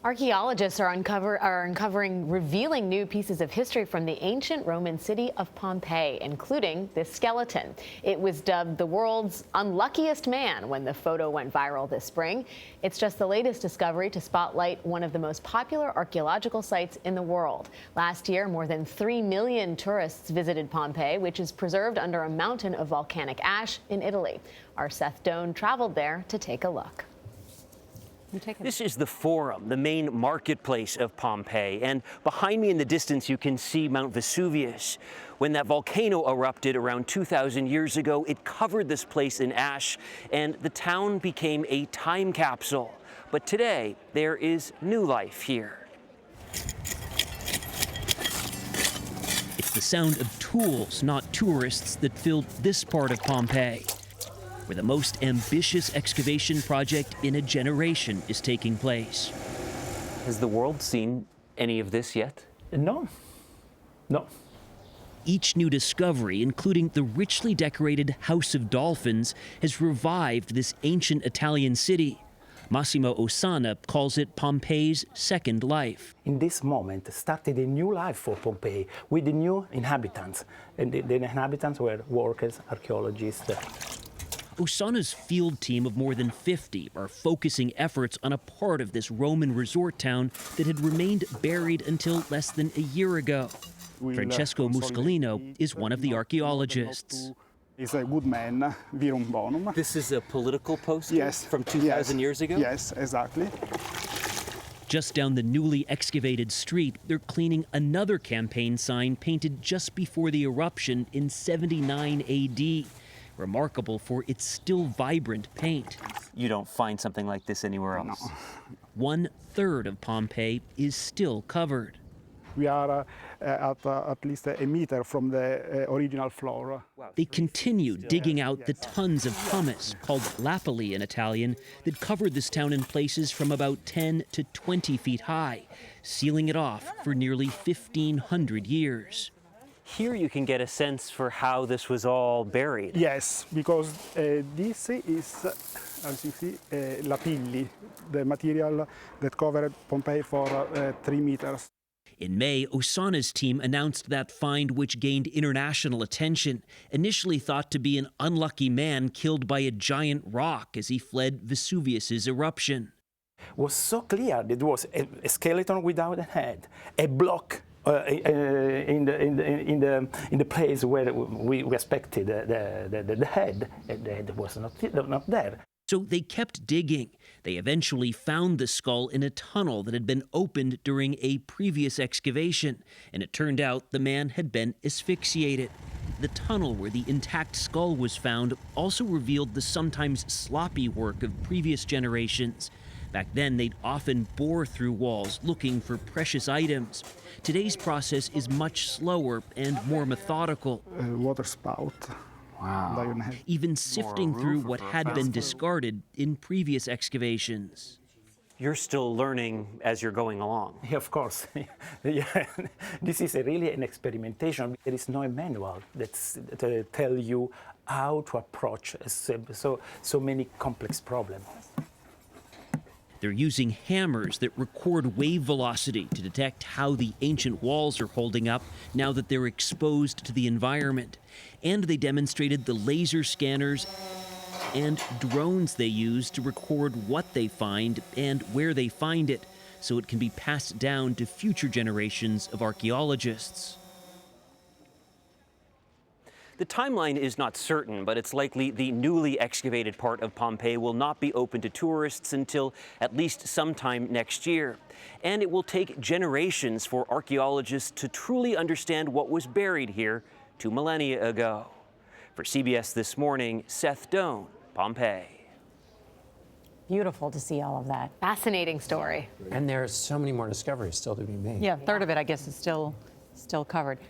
Archaeologists are uncovering revealing new pieces of history from the ancient Roman city of Pompeii, including this skeleton. It was dubbed the world's unluckiest man when the photo went viral this spring. It's just the latest discovery to spotlight one of the most popular archaeological sites in the world. Last year, more than 3 million tourists visited Pompeii, which is preserved under a mountain of volcanic ash in Italy. Our Seth Doane traveled there to take a look. This is the Forum, the main marketplace of Pompeii, and behind me in the distance you can see Mount Vesuvius. When that volcano erupted around 2,000 years ago, it covered this place in ash, and the town became a time capsule. But today, there is new life here. It's the sound of tools, not tourists, that filled this part of Pompeii, where the most ambitious excavation project in a generation is taking place. Has the world seen any of this yet? No. Each new discovery, including the richly decorated House of Dolphins, has revived this ancient Italian city. Massimo Ossana calls it Pompeii's second life. In this moment started a new life for Pompeii with the new inhabitants. And the inhabitants were workers, archaeologists. Ossana's field team of more than 50 are focusing efforts on a part of this Roman resort town that had remained buried until less than a year ago. Francesco Muscolino is one of the archaeologists. Is a good man, virum bonum. This is a political poster yes. from 2,000 years ago? Yes, exactly. Just down the newly excavated street, they're cleaning another campaign sign painted just before the eruption in 79 AD. Remarkable for its still vibrant paint. You don't find something like this anywhere else. No. 1/3 of Pompeii is still covered. We are at least a meter from the original floor. They continue digging out the tons of pumice, called lapilli in Italian, that covered this town in places from about 10 to 20 feet high, sealing it off for nearly 1,500 years. Here you can get a sense for how this was all buried. Yes, because this is, as you see, lapilli, the material that covered Pompeii for 3 meters. In May, Ossana's team announced that find, which gained international attention, initially thought to be an unlucky man killed by a giant rock as he fled Vesuvius's eruption. It was so clear that it was a skeleton without a head, a block in the place where we expected the head. The head was not there. So they kept digging. They eventually found the skull in a tunnel that had been opened during a previous excavation, and it turned out the man had been asphyxiated. The tunnel where the intact skull was found also revealed the sometimes sloppy work of previous generations. Back then, they'd often bore through walls looking for precious items. Today's process is much slower and more methodical. Water spout. Wow. Even sifting through what had been discarded in previous excavations. You're still learning as you're going along. Yeah, of course. Yeah. This is really an experimentation. There is no manual that tell you how to approach so many complex problems. They're using hammers that record wave velocity to detect how the ancient walls are holding up now that they're exposed to the environment. And they demonstrated the laser scanners and drones they use to record what they find and where they find it, so it can be passed down to future generations of archaeologists. The timeline is not certain, but it's likely the newly excavated part of Pompeii will not be open to tourists until at least sometime next year. And it will take generations for archaeologists to truly understand what was buried here 2 millennia ago. For CBS This Morning, Seth Doane, Pompeii. Beautiful to see all of that. Fascinating story. And there's so many more discoveries still to be made. Yeah, a third of it, I guess, is still covered.